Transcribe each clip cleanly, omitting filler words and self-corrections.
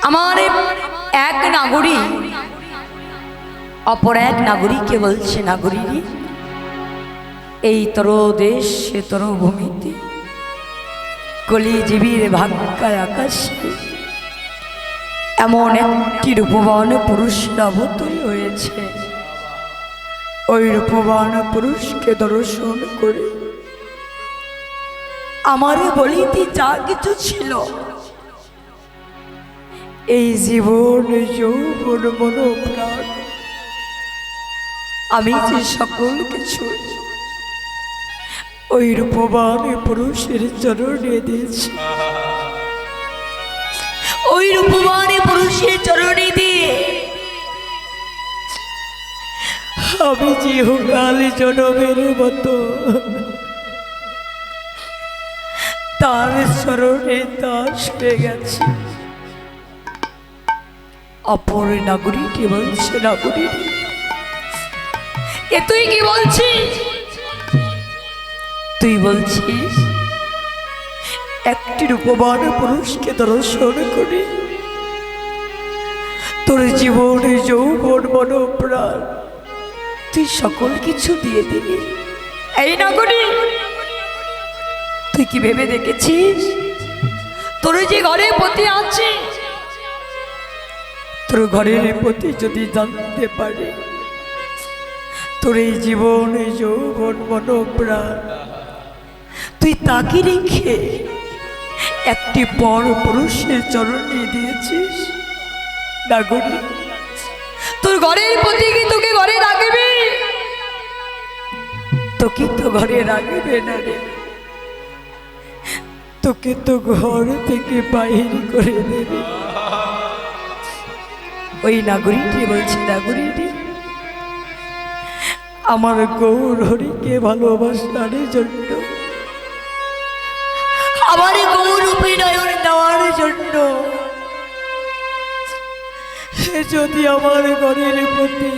আমার এক নাগরিক অপর এক নাগরিককে বলছে, নাগরিক এই তর দেশ সে তর ভূমিতে কলিজীবীর ভাগ্যার আকাশে এমন একটি রূপবান পুরুষ অবতরী হয়েছে। ওই রূপবান পুরুষকে দর্শন করে আমার বলিতে যা কিছু ছিল, এই জীবন যৌবন মন প্রাণ আমি যে সকল কিছু ওই রূপবান পুরুষের চরণে দিয়েছি। ওই রূপবান পুরুষের চরণে দিয়ে আমি চিরকাল জনমের মতো তার চরণে দাস হয়ে গেছি। অপর নাগরিকটি বলছে, নাগরিক এ তুই কি বলছিস? তুই বলছিস একটি রূপবান পুরুষকে দর্শন করে তোর জীবন যৌবন মন প্রাণ তুই সকল কিছু দিয়ে দিবি। এই নাগরিক তুই কি ভেবে দেখেছিস তোর যে ঘরে পতি আছে, তোর ঘরের পতি যদি জানতে পারে তোর এই জীবন যৌবন মন প্রাণ তুই তাকে রেখে একটি পর পুরুষের চরণে দিয়েছিস। নাগরিক তোর ঘরের পতি কি তোকে ঘরে রাখবে? তোকে তো ঘরে রাখবে না রে, তোকে তো ঘর থেকে বাহির করে দেবে। ওই নাগরিকটি বলছে, নাগরিক আমার গৌর হরিকে ভালোবাসার জন্য, আমার গৌর উপনয়ন দেওয়ার জন্য যদি আমার ঘরের প্রতি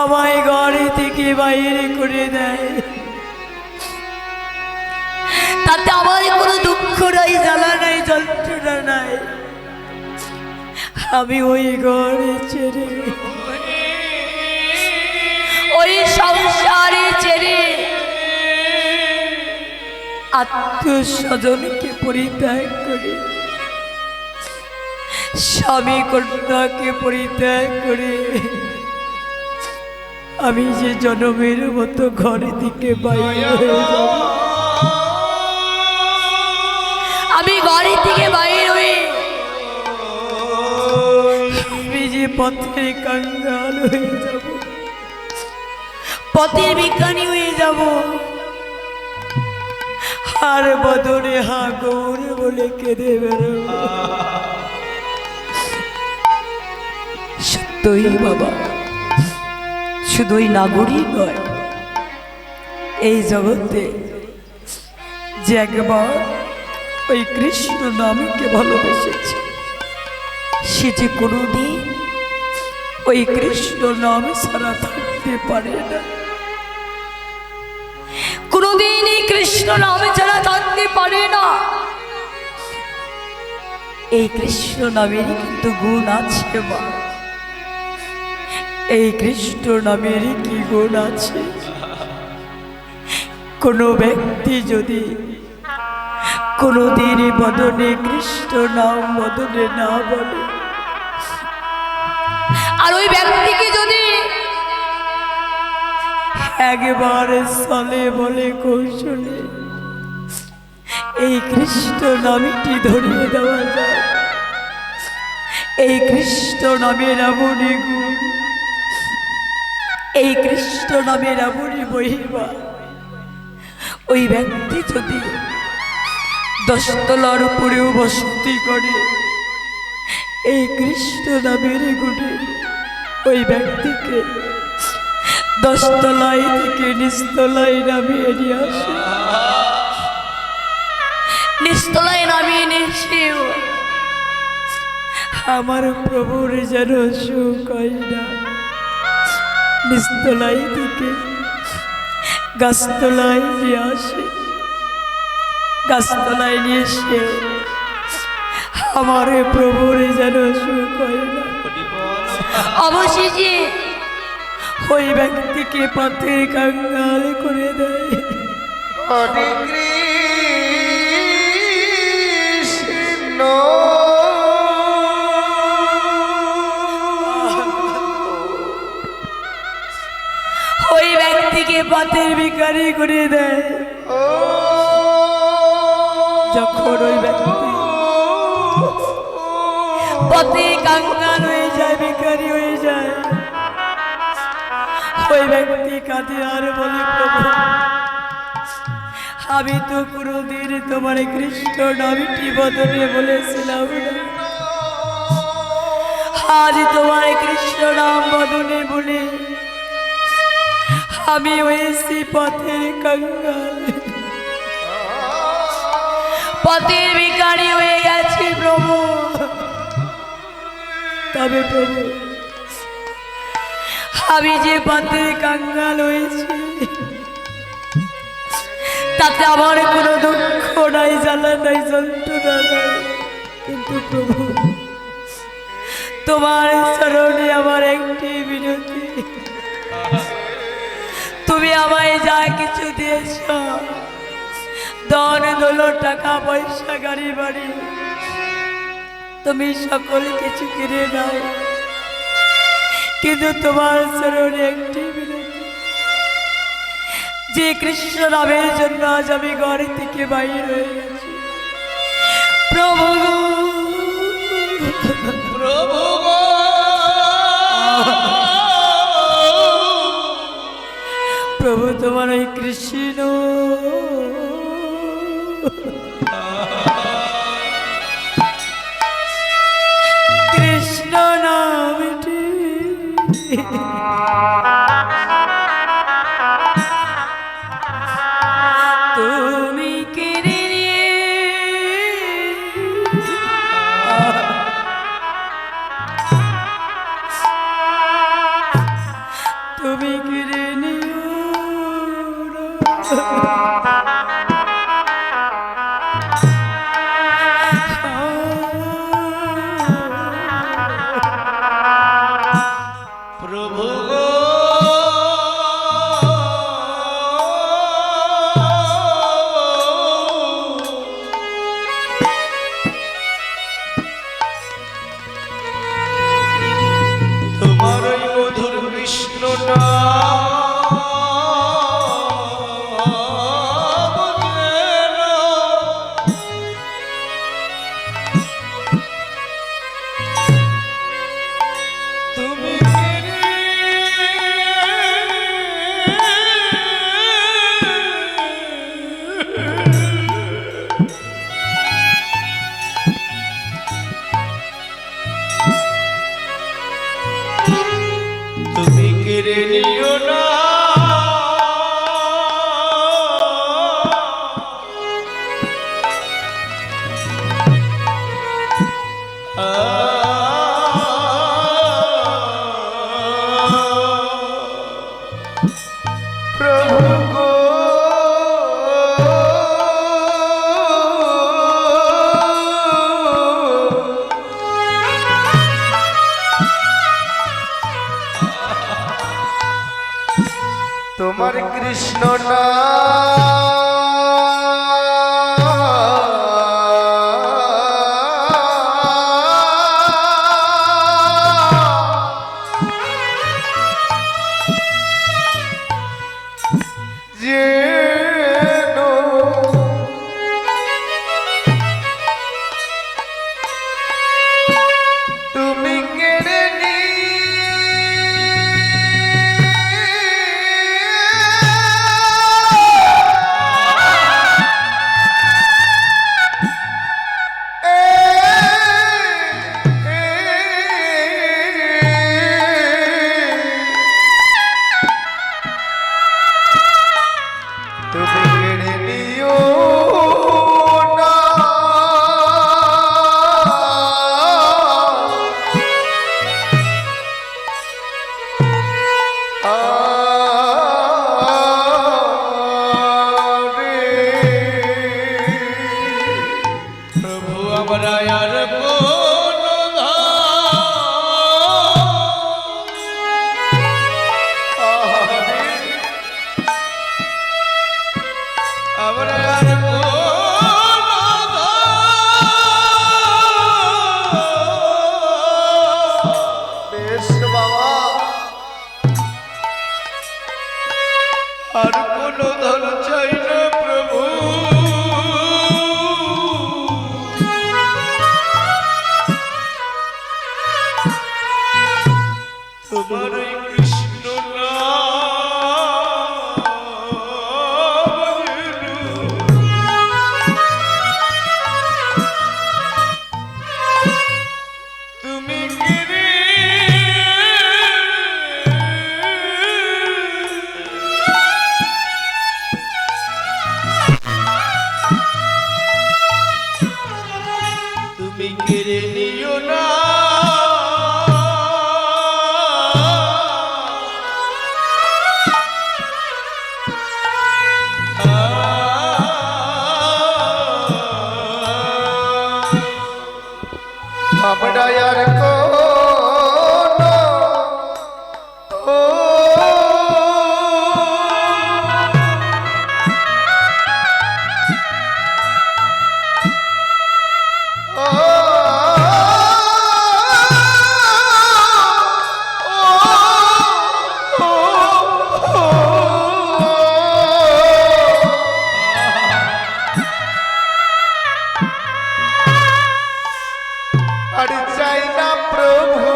আমায় ঘর থেকে বাইরে করে দেয়, তাতে আমার কোনো দুঃখ নাই, জ্বালা নাই, যন্ত্রণা নাই। আমি ওই ঘরে ছেড়ে ওই সংসারে ছেড়ে আত্মীয় স্বজনকে পরিত্যাগ করে, স্বামী কন্যাকে পরিত্যাগ করে আমি যে জনমের মতো ঘর থেকে বাইরে হয়ে যাব। আমি ঘরে থেকে বাইরে হয়ে আমি যে পথের কাঙ্গাল হয়ে যাব, পথের বিজ্ঞানী হয়ে যাব। আর বদনে হা গৌর বলে কেঁদে বেরোবো। সত্যই বাবা, শুধুই নাগরিক নয়, এই জগতে যে একবার ওই কৃষ্ণ নামকে ভালোবেসেছে সে যে কোনোদিন ওই কৃষ্ণ নাম ছাড়া থাকতে পারে না, কোনোদিন এই কৃষ্ণ নাম ছাড়া থাকতে পারে না। এই কৃষ্ণ নামের কিন্তু গুণ আছে মা, এই কৃষ্ণ নামের কি গুণ আছে? কোনো ব্যক্তি যদি কোনোদিন বদনে কৃষ্ণ নাম বদনে না বলে, আর ওই ব্যক্তিকে যদি একবার চলে বলে কৌশলে এই কৃষ্ণ নামটি ধরিয়ে দেওয়া যায়। এই কৃষ্ণ নামের এমনই গুণ, এই কৃষ্ণ নামের এমনই মহিমা, ওই ব্যক্তি যদি 10 তলার উপরেও বসতি করে এই কৃষ্ণ নামের গুণে ওই ব্যক্তিকে 10 তলায় থেকে নিচতলায় নামিয়ে নিয়ে আসে। নিচতলায় নামিয়ে নিয়ে এসেও আমার প্রভুর যেন সুখ হয় না। নিচতলায় থেকে গাছতলায় নিয়ে আসে, গাছতলায় নিয়ে এসে আমার প্রভুর যেন সুখ হয় না। অবশেষে ওই ব্যক্তিকে পথে কাঙ্গাল করে দেয়। হরে কৃষ্ণ ওই ব্যক্তিকে পথের ভিখারি করে দেয়। যখন ওই ব্যক্তি পথে কাঙ্গাল হয়ে যায়, ভিখারি হয়ে যায়, ওই ব্যক্তি কাঁদে আর বলে, প্রভু আমি তো কোনোদিন তোমার কৃষ্ণ নামটি বদলে বলেছিলাম না, আজ তোমার কৃষ্ণ নাম বদলে বলে আমি হয়েছি পথের কাঙ্গাল, পথের ভিখারি হয়ে গেছি প্রভু। তবে প্রভু আমি যে পথের কাঙ্গাল হয়েছি তাতে আমার কোনো দুঃখ নাই, জ্বালা নাই, যন্ত্রণা নাই, কিন্তু প্রভু তোমার চরণে আমার একটি বিনতি, তুমি আমায় যা কিছু দিয়েছ, ধন দৌলত, টাকা পয়সা, গাড়ি বাড়ি, তুমি সকল কিছু কিনে দাও, কিন্তু তোমার চরণে একটি বিনতি, যে কৃষ্ণ নামের জন্য আজ আমি ঘর থেকে বাইর হয়ে গেছি, প্রভু প্রভু প্রভু তোমার ওই কৃষ্ণ কৃষ্ণ নামটি তুমি কিনে নিয়ে তুমি কিনে নিও প্রভু তোমার ওই মধুর কৃষ্ণ তুমি তুমি কেড়ে নিও না, প্রভু গো তোমার কৃষ্ণ তুমি কেড়ে নিয়ে আমরা আর কোনো আমরা আর বেশ বাবা আর কোনো ধন চাই না প্রভু তোমার এই কৃষ্ণ তুমি গিরি তুমি কেড়ে নিও না আমরা আর কোনো আর চাই না প্রভু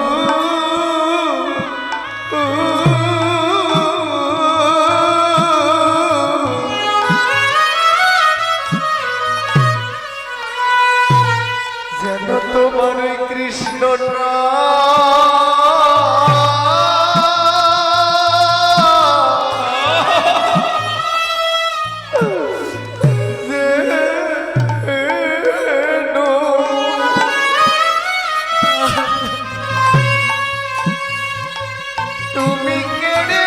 যেন তোমার ওই কৃষ্ণ তুমি কেড়ে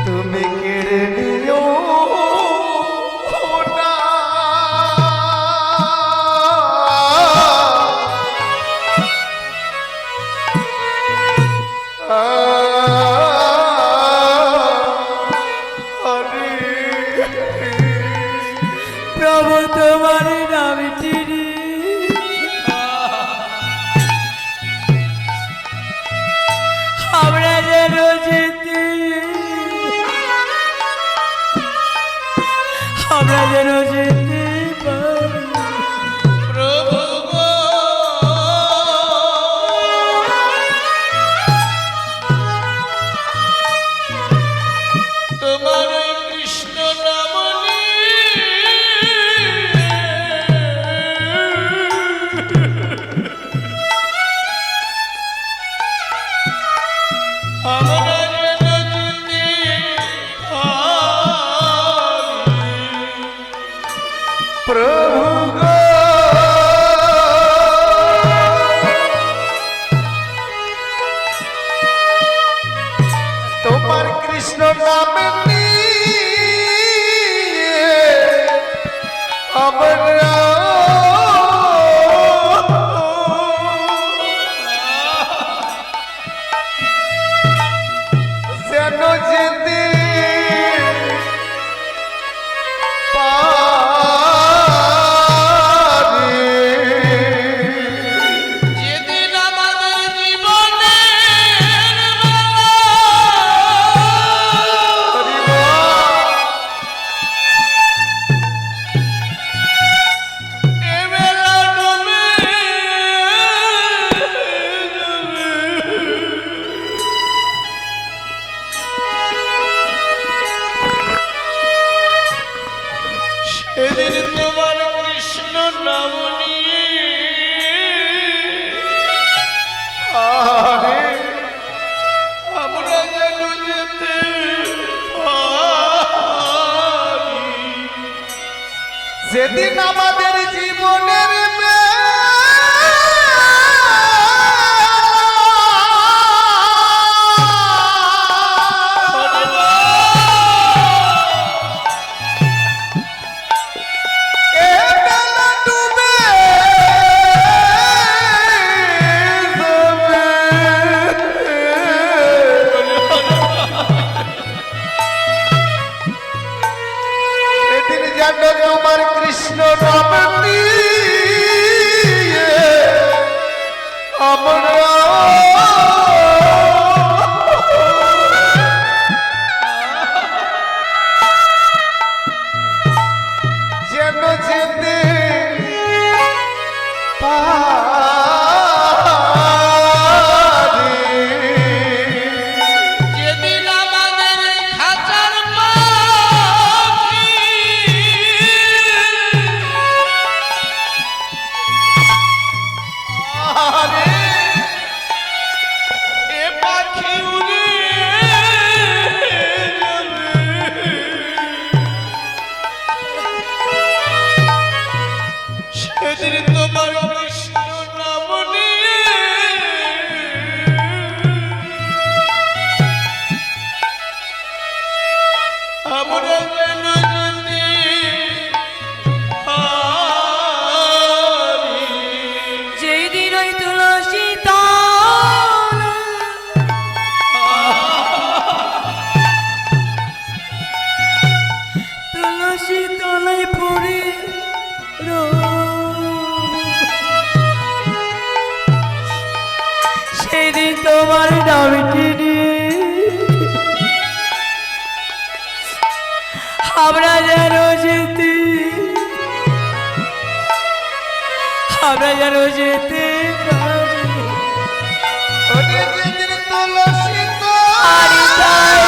তুমি কেড়ে নিও না প্রভু তোমার নামটি আমরা যেন যেতে আমরা যেন যেতে পারি প্রভু গো তোমার ওই কৃষ্ণ নাম আমরা যেন যেতে পারি প্রভু গো তোমার কৃষ্ণ নাম নিয়ে আমরা যেন যেতে পারি যেদিন আমাদের জীবনের তোমার কৃষ্ণ নাম নিয়ে আমরা যেন যেতে পারি। যেদিন আমাদের খাঁচার পাখি আরে এ পাখি উড়ে যাবে, সেদিন তোমার কৃষ্ণ নাম নিয়ে আমরা যেন যেতে পারি। যেই দিন ওই তুলসী তলা তুলসী তলায় পড়ে সেদিন তোমার নামটি নিয়ে আমরা যেন যেতে আমরা যেন যেতে পারি। ওরে যেদিন তুলসী আরে তাই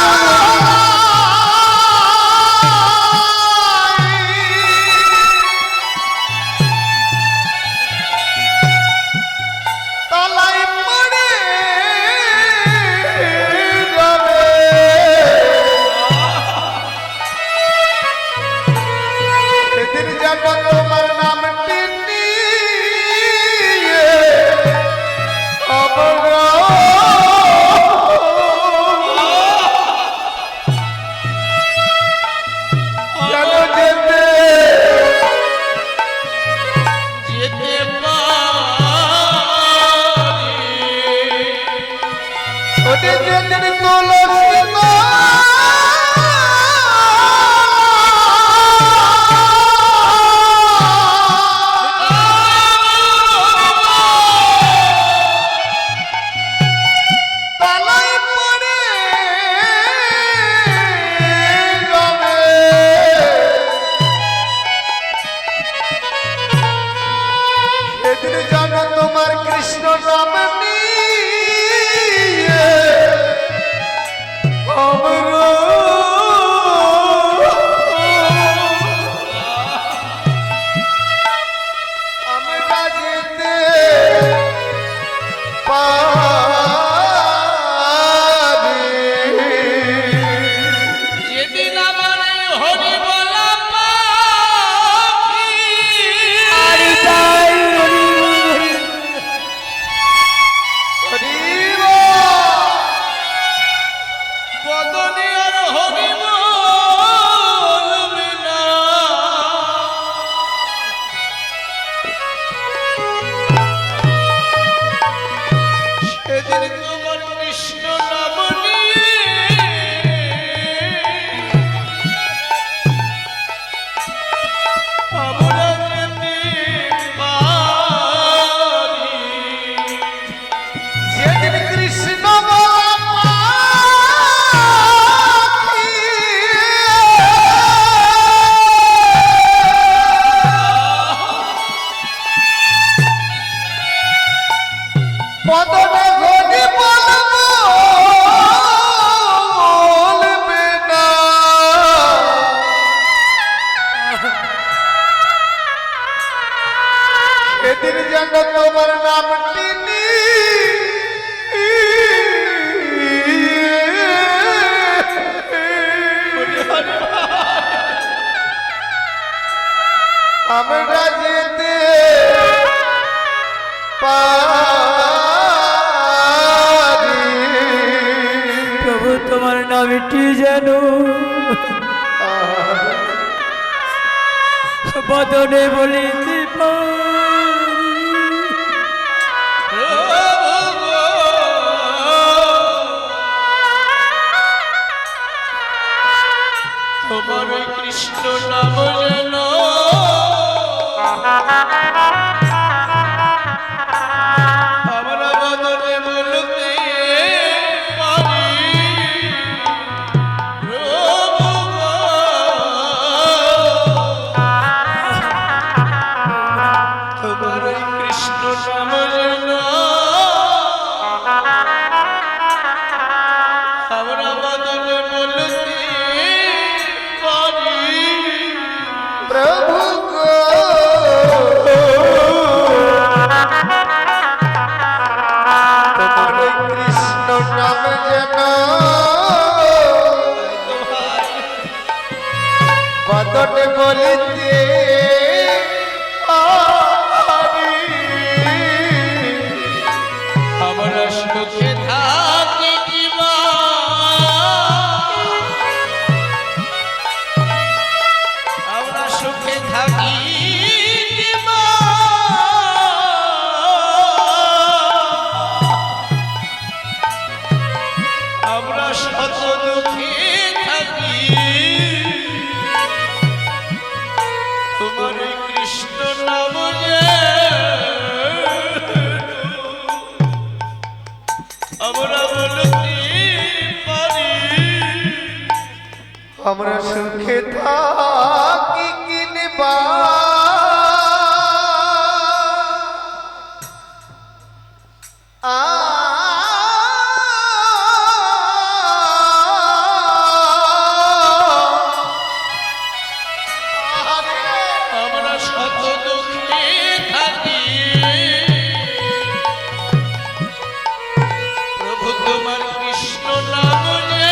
তলায় পড়ে যাবে, সেদিন যেন তোমার নামটি নিয়ে আমরা যেন যেতে যেতে পারি। ওরে যেদিন তুলসী তলায় পড়ে যাবে, সেদিন যেন তোমার কৃষ্ণ নাম নিয়ে আমরা আমরা যেতে পারি। যেদিন আমার হরি বলা পাখি আরে তাই হরি হরি হরিব বদনে আর হরি বলবে না, সেদিন তোমার কৃষ্ণ নাম নিয়ে আমরা যেতে পারি। যেদিন কৃষ্ণ বলা পাখি পদনে ঘটি বলবে না, সেদিন যেন তোমার নামটি নিয়ে আমরা যেতে পারি। প্রভু তোমার নামটি যেন বদনে বলিতে পারি। তোমার ওই কৃষ্ণ নাম যেন আমরা বদনে বলতে পারি। তোমার ওই কৃষ্ণ নাম যেন আমরা বদনে বলতে পারি। প্রভু গো তোমার ওই কৃষ্ণ নাম যেন বদনে বলিতে পারি। আমরা সুখে থাকি কিবা আমরা সুখে থাকি কিবা আমরা শত দুঃখে থাকি। তোমার এই কৃষ্ণ নাম যে আমরা বলতে পারি। আমরা সুখে থাকি কিনবা আমরা শত দুঃখে থাকি। প্রভু তোমার কৃষ্ণ নাম যে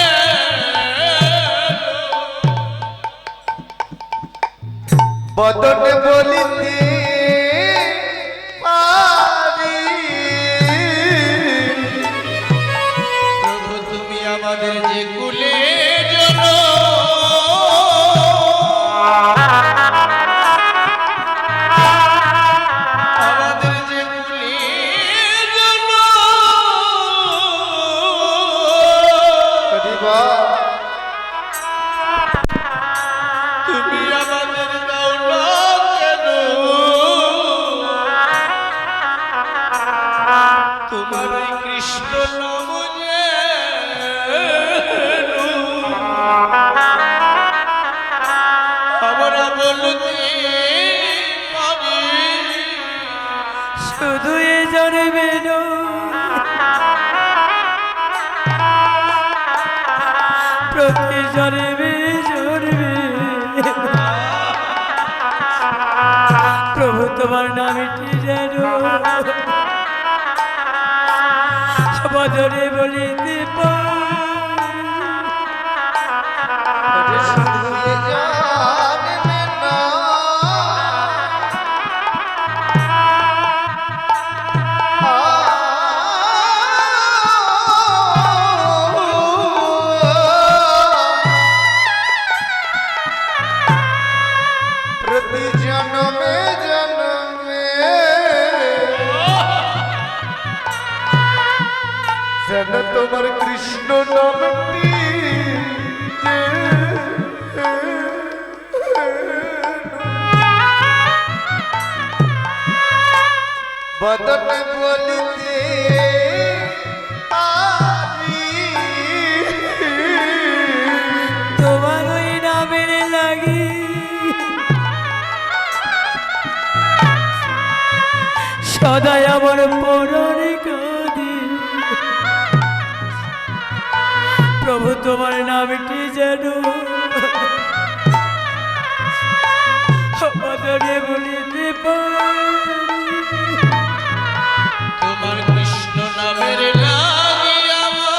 বদনে বলিতে পারি। প্রভু তুমি আমাদের যে কুলে জন আমাদের যে কুলে জন হরিবা তুমি আমাদের দাও না কেন? তোমার এই কৃষ্ণ নাম যেন আমরা বলতে পারি। শুধু এ জন্মে প্রতি জন্মে জন্মে প্রভু তোমার নামটি যেন বদনে বলিতে পারি। শুধু এ জন্মে না প্রতি জন্মে জন্মে যেন তোমার কৃষ্ণ নামটি বদনে বলিতে পারি। তোমার ওই নামের লাগি সদাই আমার পরনে কাঁদি। প্রভু তোমার নামটি যেন বদনে বলিতে পারি। তোমার কৃষ্ণ নামের লাগি আমার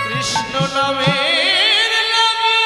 কৃষ্ণ নামের লাগি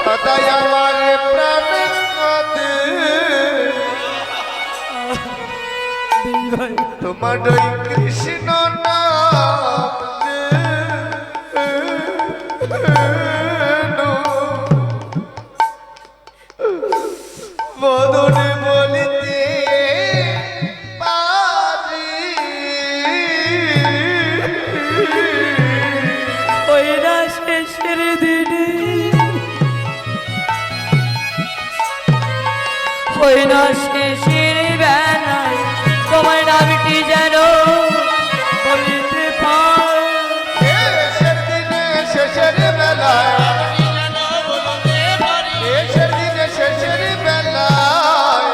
সদাই আমার প্রাণ কাঁদে দিদি ভাই তোমার ওই কৃষ্ণ নাম বদনে বলিতে পারি ওই না শেষের দিনে ওই না শেষের বেলায় তোমার নামটি যেন বলিতে পার শেষের দিনে শেষের বেলায় শেষের দিনে শেষের বেলায়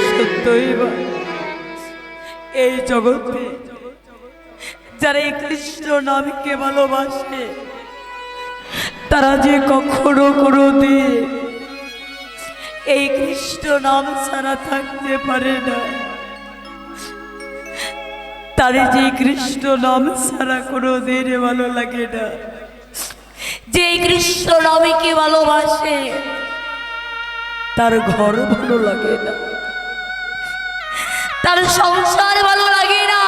সত্যই বা এই জগতে যারা এই কৃষ্ণ নামকে ভালোবাসে তারা যে কখনো কোনো দিয়ে এই কৃষ্ণ নাম ছাড়া থাকতে পারে না। তার যে কৃষ্ণ নাম ছাড়া কোনো দিন ভালো লাগে না। যে কৃষ্ণ নামকে ভালোবাসে তার ঘর ভালো লাগে না, তার সংসার ভালো লাগে না,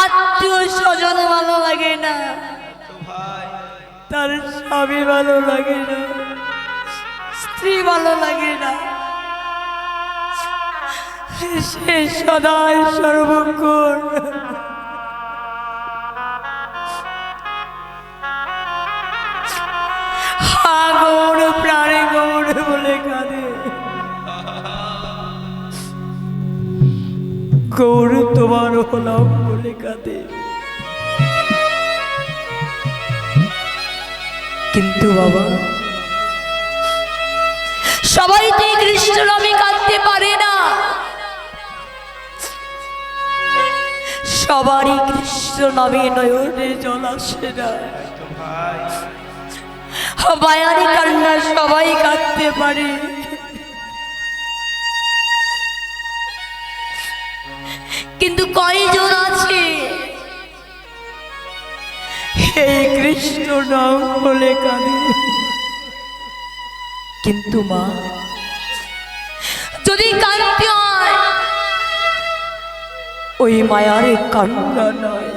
আত্মীয় স্বজন ভালো লাগে না, তার স্বামী ভালো লাগে না, স্ত্রী ভালো লাগে না। সে সদাই সর্বক্ষণ গৌর প্রাণে গৌর বলে কাঁদে। গৌর তোমার হলাম বলে কাঁদে। কিন্তু বাবা সবাই তো এই কৃষ্ণ নামে কাঁদতে পারে না। সবারই কৃষ্ণ নামে নয়নে জল আসে না। মায়ারি কান্না সবাই কাঁদতে পারে, কিন্তু কয়জন আছে এই কৃষ্ণ নাম বলে কাঁদে? কিন্তু মা যদি কাঁদতে হয় ওই মায়ার কান্না নয়,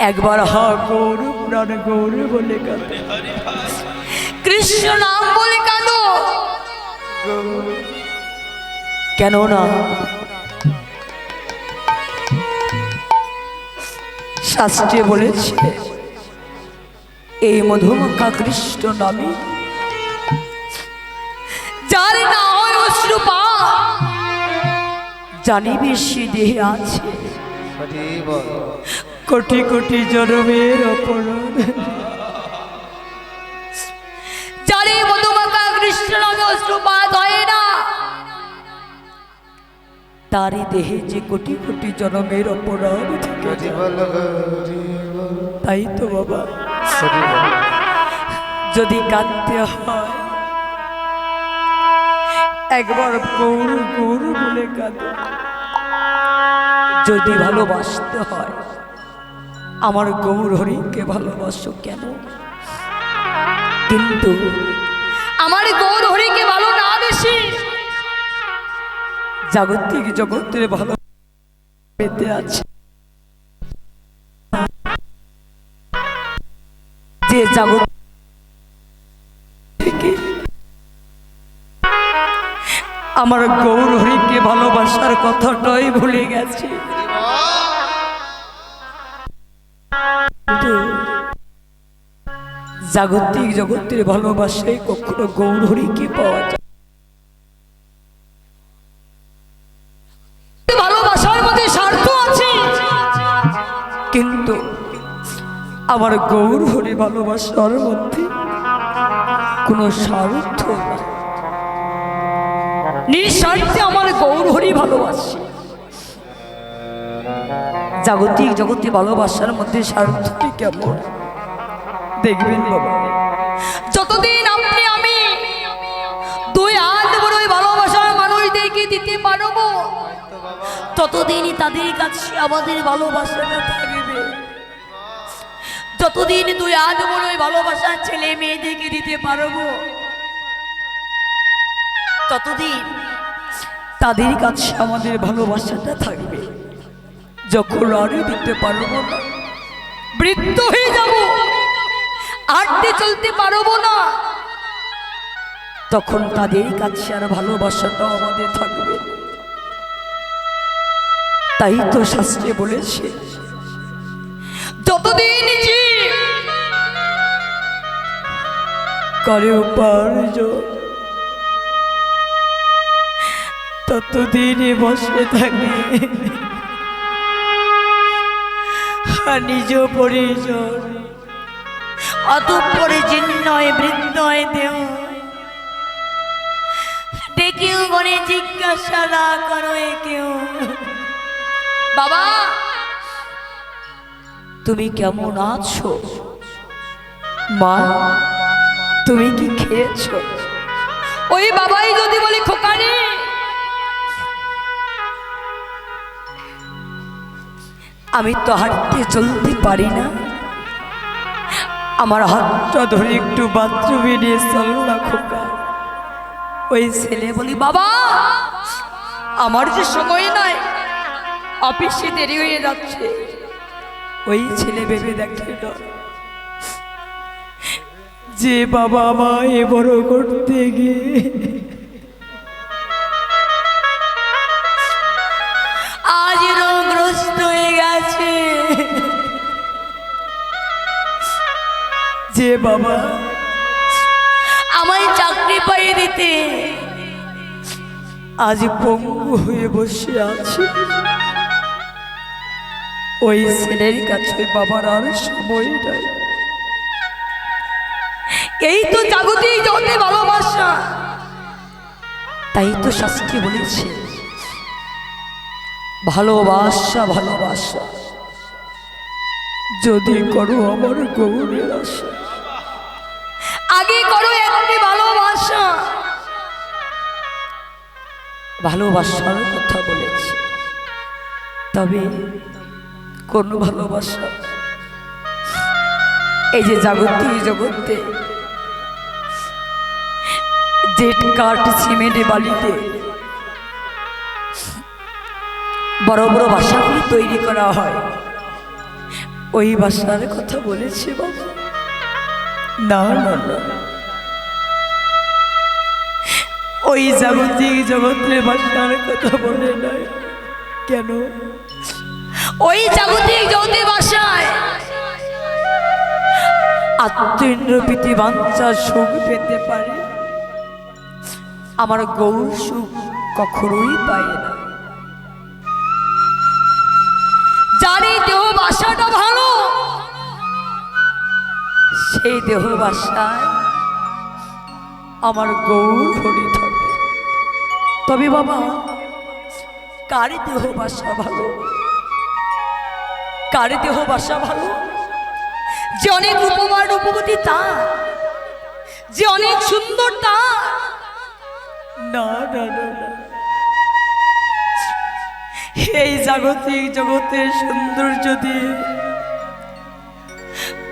একবার হা গৌর প্রাণ গৌর বলে কাঁদো, কৃষ্ণ নাম বলে কাঁদো। কেন না শাস্ত্রে বলেছে এই মধুমাখা কৃষ্ণ নামে যার না হয় অশ্রুপা জানিবে সে দেহে আছে কোটি কোটি জন্মের অপরাধ। যার এই মধুমাখা কৃষ্ণ নামে অশ্রুপাত হয় না তারই দেহে যে কোটি কোটি জন্মের অপরাধ থেকে যায়। তাই তো বাবা যদি কাঁদতে হয় একবার গৌর গৌর বলে কাঁদো। যদি ভালোবাসতে হয় আমার গৌর হরিকে ভালোবাসো কেন? কিন্তু আমার গৌর হরিকে ভালো না বেশি জাগতিক জগতের ভালো পেতে আছে। যে জগৎ থেকে আমার গৌর হরিকে ভালোবাসার কথাটাই ভুলে গেছে। কিন্তু জাগতিক জগতের ভালোবাসায় কখনো গৌর হরিকে পাওয়া যায়। ভালোবাসার মধ্যে স্বার্থ আছে, কিন্তু আমার গৌর হরি ভালোবাসার মধ্যে কোনো স্বার্থ নাই। নিঃস্বার্থে আমার গৌর হরি ভালোবাসি। জাগতিক জগতে ভালোবাসার মধ্যে স্বার্থটি কেমন দেখবেন বাবা, যতদিন আপনি আমি দুই হাত ভরে ওই ভালোবাসার মানুষদেরকে দিতে পারবো, ততদিনই তাদের কাছে আমাদের ভালোবাসাটা থাকবে। যতদিন দুই হাত ভরে ওই ভালোবাসার ছেলে মেয়েদেরকে দিতে পারবো, ততদিন তাদের কাছে আমাদের ভালোবাসাটা থাকবে। যখন আরো দিতে পারবো না, বৃদ্ধ হয়ে যাব, হাঁটতে চলতে পারবো না, তখন তাদের কাছে আর ভালোবাসাটা আমাদের থাকবে। তাই তো শাস্ত্রে বলেছে, যতদিন জীব করে উপার্জন, ততদিনই বসে থাকে নিজ পরিজন, অতঃপরে জীর্ণয় বৃদ্ধয় দেহ, ডেকেও গনে জিজ্ঞাসা না করো কেউ, বাবা তুমি কেমন আছো, মা তুমি কি খেয়েছো? ওই বাবাই যদি বলি খোকারে আমি তো হাঁটতে চলতে পারি না, আমার হাতটা ধরে একটু বাথরুমে নিয়ে চল না খোকা। ওই ছেলে বলি বাবা আমার যে সময় নাই, অফিসে দেরি হয়ে যাচ্ছে। ওই ছেলে ভেবে দেখে না যে বাবা আমায় বড় করতে গিয়ে আজ রোগগ্রস্ত হয়ে গেছে, যে বাবা আমায় চাকরি পাইয়ে দিতে আজ পঙ্গু হয়ে বসে আছে। ওই ছেলের কাছে বাবার আর সময় নাই। এই তো জাগতিক জগতে ভালোবাসা। তাই তো শাস্ত্রে বলেছে, ভালোবাসা ভালোবাসা যদি করো আমার গৌরের আশা, আগে করো একটি ভালোবাসা। ভালোবাসার কথা বলেছি, তবে কোন ভালোবাসা? এই যে জাগতিক জগতে জেট কাঠ সিমেন্ট বালিতে বড় বড় বাসাগুলি তৈরি করা হয়, ওই বাসার কথা বলেছে বাবা? না না না, ওই জাগতিক জগতের বাসার কথা বলে নাই। কেন? ওই জাগতিক জগতের বাসায় আত্মীয় বাঞ্ছা সুখ পেতে পারে, আমার গৌর সুখ কখনোই পায় না। জানি দেহ বাসাটা ভালো, সেই দেহ বাসায় আমার গৌর হরি থাকে। তবে বাবা কার দেহ বাসা ভালো? কার দেহ বাসা ভালো? যে অনেক উপমান রূপবতী তার, যে অনেক সুন্দর তার? না না না না, এই জাগতিক জগতের সৌন্দর্য দিয়ে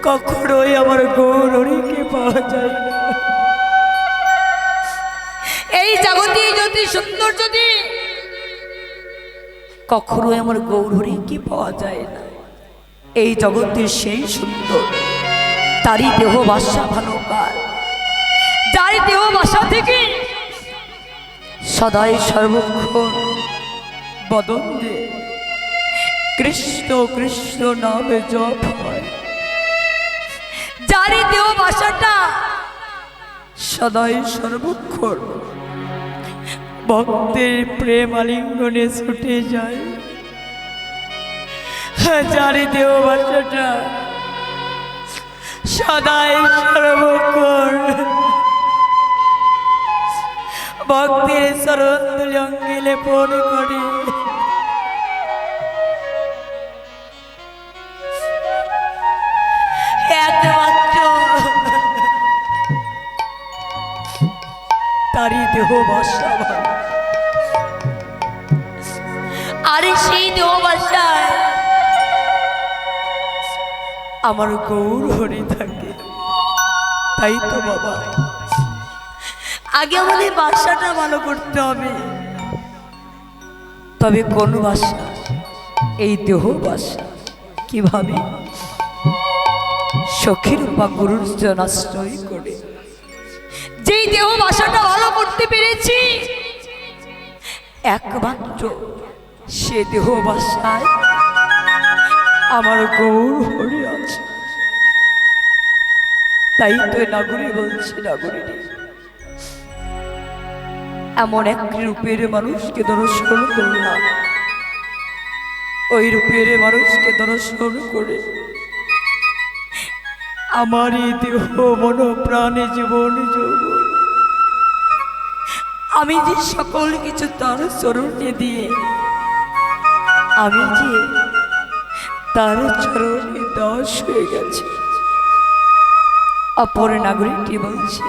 কখনোই আমার গৌর হরিকে পাওয়া যায় না। এই জাগতিক জগতের সৌন্দর্য দিয়ে কখনোই আমার গৌর হরিকে পাওয়া যায় না। এই জগতের সেই সুন্দর, তারই দেহ বাসা ভালো কার, যার দেহ বাসা থেকে সদাই সর্বক্ষণ বদন দে কৃষ্ণ কৃষ্ণ নামে জপ হয়, যার দেহ বাসাটা সদাই সর্বক্ষণ ভক্তের প্রেম আলিঙ্গনে ছুটে যায়, যার দেহ বাসাটা সদাই সর্বক্ষণ ভক্তের চরণ ধুলি অঙ্গে লেপন করে, একমাত্র তারই দেহ বাসা আমার। আরে সেই দেহ বাসায় আমার গৌর হরি থাকে। তাই তো বাবা, আগে আমাদের বাসাটা ভালো করতে হবে। তবে কোন বাসা? এই দেহ বাসা। কিভাবে? সখীর বা গুরুর জনাশ্রয় করে যেই দেহ বাসাটা ভালো করতে পেরেছি, একমাত্র সে দেহ বাসায় আমার গৌর হরি আছে। তাই তো নাগরী বলছে, নাগরী এমন এক রূপের মানুষকে দর্শন করলাম, ওই রূপের মানুষকে দর্শন করে আমার এই দেহ মন প্রাণে জীবন যৌবন আমি যে সকল কিছু তার চরণে দিয়ে আমি যে তার চরণে দাস হয়ে গেছে। অপর নাগরিকটি বলছে,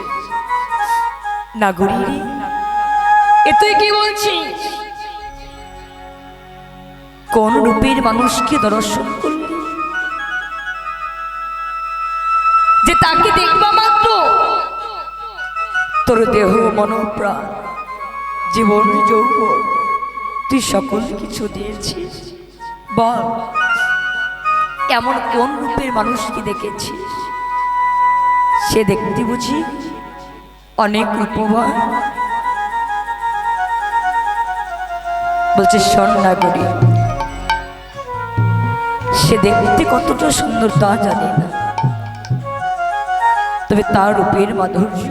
নাগরিক এ তুই কি বলছিস? কোন রূপের মানুষকে দর্শন করলি যে তাকে দেখবা মাত্র তোর দেহ মন প্রাণ জীবন যৌবন তুই সকল কিছু দিয়েছিস? বল, এমন কোন রূপের মানুষকে দেখেছিস? সে দেখতে বুঝি অনেক রূপবান? বলছে শোন নাগরী, সে দেখতে কতটা সুন্দর তা জানি না, তবে তার রূপের মাধুর্য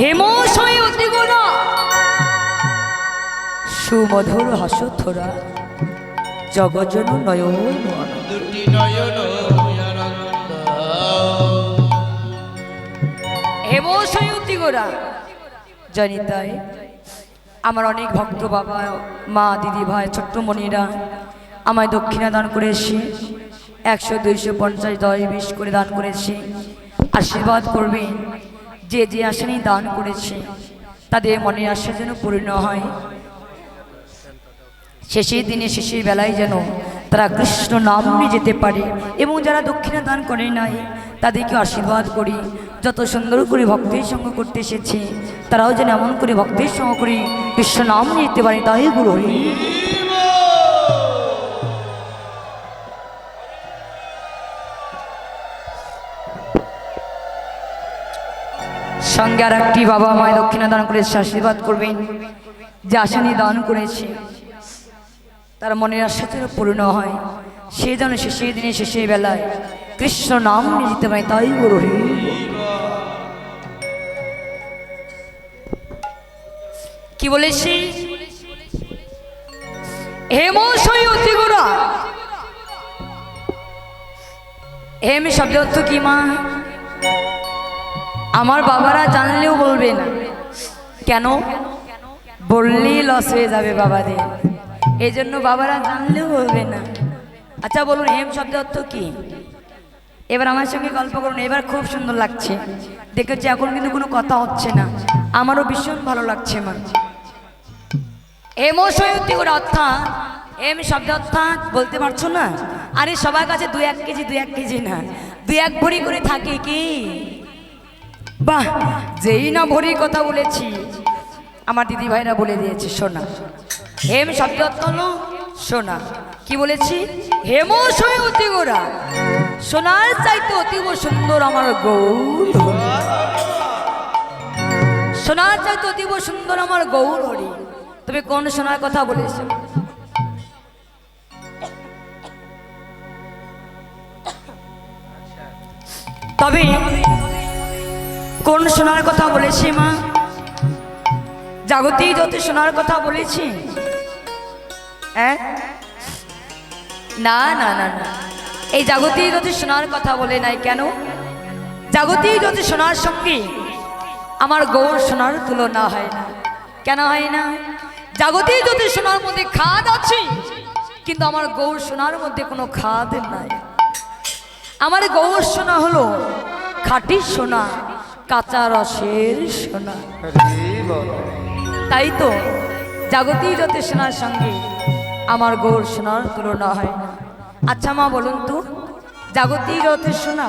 হেমশয় অতি গুণ, সুমধুর হাসথোরা জগজন নয়ন দুটি নয়ন আনন্দ। হেমশয় অতি গোরা। জানি তাই আমার অনেক ভক্ত বাবা মা দিদি ভাই ছোট্ট মনিরা আমায় দক্ষিণা দান করেছে, 100 200 50 10 20 করে দান করেছে। আশীর্বাদ করবে, যে যে আসেনি দান করেছে তাদের মনের আশা যেন পূর্ণ হয়। শেষের দিনে শেষের বেলায় যেন তারা কৃষ্ণ নাম নিয়ে যেতে পারে। এবং যারা দক্ষিণা দান করে নাই তাদেরকে আশীর্বাদ করি, যত সুন্দর করে ভক্তের সঙ্গ করতে এসেছে তারাও যেন এমন করে ভক্তের সঙ্গ করে কৃষ্ণ নাম নিয়ে যেতে পারে। তাই গুরু হরি। সঙ্গে আর একটি বাবা মায় দক্ষিণা দান করেছে, আশীর্বাদ করবেন। যে আশানি দান করেছে তার মনের আশা যেন পূর্ণ হয়, সে যেন শেষের দিনে শেষের বেলায় কৃষ্ণ নাম নিয়ে যেতে পারে। তাই গুরু হরি। কি বলেছি? হেমশয় অতি গুণা। হেম শব্দ অর্থ কি মা? আমার বাবারা জানলেও বলবে না। কেন? বললেই লস হয়ে যাবে বাবাদের, এই জন্য বাবারা জানলেও বলবে না। আচ্ছা বলুন, হেম শব্দ অর্থ কি? এবার আমার সঙ্গে গল্প করুন। এবার খুব সুন্দর লাগছে দেখেছি। এখন কিন্তু কোনো কথা হচ্ছে না, আমারও ভীষণ ভালো লাগছে মা। হেমশয় অতি গুণ অর্থাৎ হেম শব্দ অর্থাৎ বলতে পারছো না? আরে সবার কাছে 2-1 কেজি 2-1 কেজি না 2-1 ভরি করে থাকে কি? বাহ, যেই না ভরির কথা বলেছি আমার দিদি ভাইরা বলে দিয়েছে সোনা। হেম শব্দ অর্থ হলো সোনা। কি বলেছি? হেমশয় অতি গোরা, সোনার চাইতে অতীব সুন্দর আমার গৌর। সোনার চাইতে অতীব সুন্দর আমার গৌর হরি। তবে কোন সোনার কথা বলেছে? তবে কোন সোনার কথা বলেছি মা? জাগতিক যত সোনার কথা বলেছি? হ্যাঁ, না না না না, এই জাগতিক যত সোনার কথা বলে নাই। কেন? জাগতিক যত সোনার সঙ্গে আমার গৌর সোনার তুলনা হয় না। কেন হয় না? জাগতিক যত সোনার মধ্যে খাদ আছে, কিন্তু আমার গৌর সোনার মধ্যে কোনো খাদ নাই। আমার গৌর সোনা হলো খাঁটি সোনা, কাঁচা রসের সোনা। হরি বল। তাই তো জাগতিক যত সোনার সঙ্গে আমার গৌর সোনার তুলনা হয় না। আচ্ছা মা বলুন তো, জাগতিক যত সোনা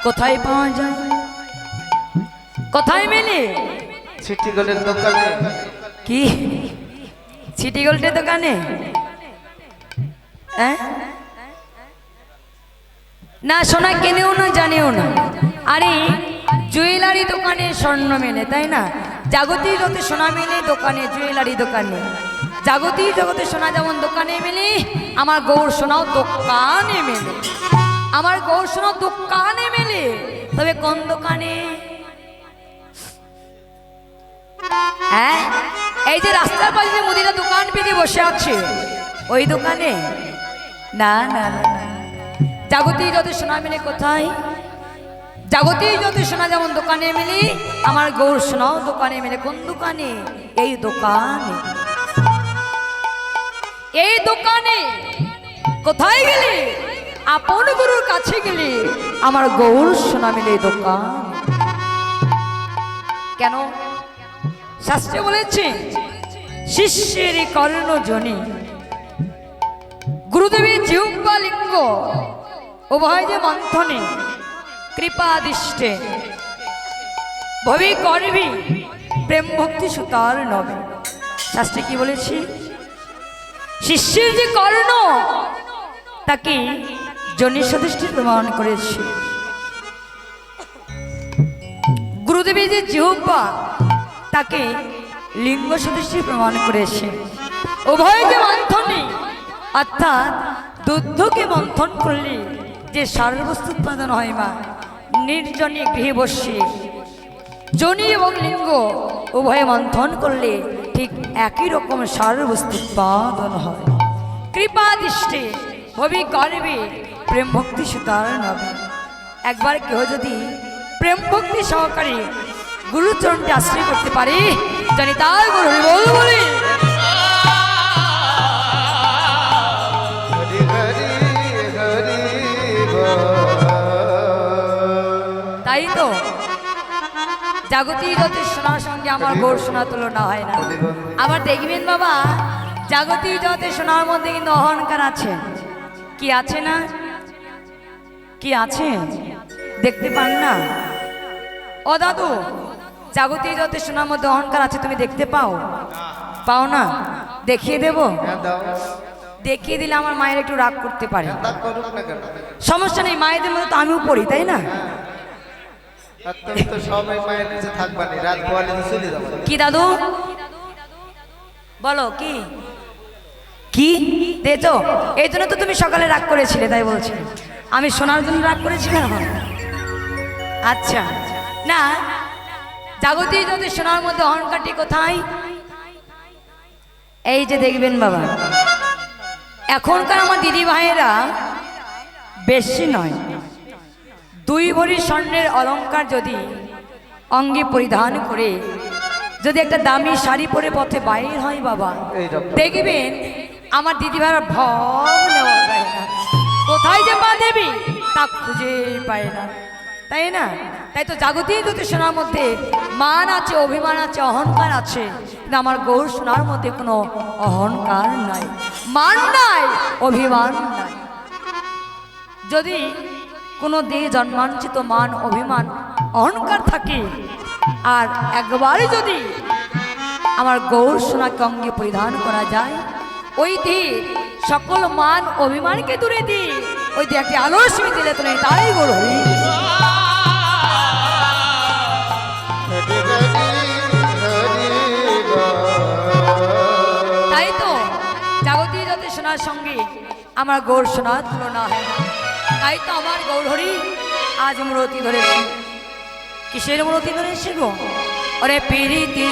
কোথায় পাওয়া যায়, কোথায় মেলে? সিটি গোল্ডের দোকানে। কি সিটি গোল্ডের দোকানে? হ্যাঁ, না সোনা কেনেও না জানেও না। আরে জুয়েলারি দোকানে স্বর্ণ মেলে, তাই না? জাগতিক জগতে সোনা মেলে দোকানে, জুয়েলারি দোকানে। জাগতিক জগতে সোনা যেমন দোকানে মেলে, আমার গৌর সোনাও দোকানে মেলে। আমার গৌর সোনাও দোকানে মেলে। তবে কোন দোকানে? হ্যাঁ, এই যে রাস্তার পাশে যে মুদিটা দোকান পেতে বসে আছে, ওই দোকানে? না না না, জাগতিক যত সোনা মেলে কোথায়? জাগতিক যত সোনা যেমন দোকানে মেলে, আমার গৌর সোনাও দোকানে মেলে। কোন দোকানে? এই দোকানে। এই দোকানে কোথায় গেলে? আপন গুরুর কাছে গেলে আমার গৌর সোনা মেলে দোকান। কেন? শাস্ত্রে বলেছে শিষ্যের কর্ণজনী, গুরুদেবের জিহ্বা লিঙ্গ, উভয় যে মন্থনে কৃপাদিষ্টে ভবি করবি প্রেম ভক্তি সুতার নবে। শাস্ত্রে কি বলেছি? শিষ্যের যে কর্ণ তাকে জনি সদৃষ্টি প্রমাণ করেছে, গুরুদেবের যে জিহ্বা তাকে লিঙ্গ সদৃষ্টি প্রমাণ করেছে। উভয় যে মন্থনে, অর্থাৎ দুগ্ধকে মন্থন করলে যে সারবস্তু উৎপাদন হয় মা, নির্জনে গৃহে বসে জনি এবং লিঙ্গ উভয় মন্থন করলে ঠিক একই রকম সারবস্তু উৎপাদন হয়। কৃপাদৃষ্টে ভবি গর্বে প্রেম ভক্তি সুতার নবে। একবার কেহ যদি প্রেম ভক্তি সহকারে গুরুচরণকে আশ্রয় করতে পারে, জানি তার গুরু বল বলি। হরি হরি হরি বল। তাই তো জাগতিক যত সোনার সঙ্গে আমার গৌর সোনা তুলনা হয় না। আবার দেখবেন বাবা, জাগতিক যত সোনার মধ্যে কিন্তু অহংকার আছে। কি আছে না? কি আছে দেখতে পান না? ও দাদু, জাগতিক যত সোনার মধ্যে অহংকার আছে, তুমি দেখতে পাও? পাও না? দেখিয়ে দেব? হ্যাঁ দাও। দেখিয়ে দিলে আমার মায়ের একটু রাগ করতে পারে। তা করুক না কেন? সমস্যা নেই, মায়েদের মধ্যে তো আমিও পড়ি, তাই না? আর তুমি তো সবাই মায়ের নিচে থাকবা না, রাত পোয়ালে তো চলে যাবো। কি দাদু বলো, কি কি দেখো? এই জন্য তো তুমি সকালে রাগ করেছিলে, তাই বলছি। আমি শোনার জন্য রাগ করেছিলাম? আচ্ছা, না জাগতিক যত সোনার মধ্যে অহংকারটি কোথায়? এই যে দেখবেন বাবা, এখনকার আমার দিদি ভাইয়েরা বেশি নয়, 2 ভরি স্বর্ণের অলংকার যদি অঙ্গে পরিধান করে যদি একটা দামি শাড়ি পরে পথে বাইর হয় বাবা, দেখবেন আমার দিদি ভাইয়েরা ভাব নেওয়া যায় না, কোথায় যে পা দেবী তা খুঁজে পায় না, তাই না? তাই তো জাগতিক যত সোনার মধ্যে মান আছে, অভিমান আছে, অহংকার আছে, কিন্তু আমার গৌর সোনার মধ্যে কোনো অহংকার নাই, মান নাই, অভিমান নাই। যদি কোনো দেহে জন্মাঞ্চিত মান, অভিমান, অহংকার থাকে, আর একবারে যদি আমার গৌর সোনাকে অঙ্গে পরিধান করা যায়, ওই দেহে সকল মান অভিমানকে দূরে দিয়ে ওই দিয়ে একটি আলস্মি দিলে তো নেই, তাই গৌর হরি। তাই তো জাগতিক যত সোনার সঙ্গে আমার গৌর সোনার তুলনা হয় না। তাই তো আমার গৌর হরি আজ মূরতি ধরেছি। কিসের মূরতি ধরেছি গো? ওরে পিরিতি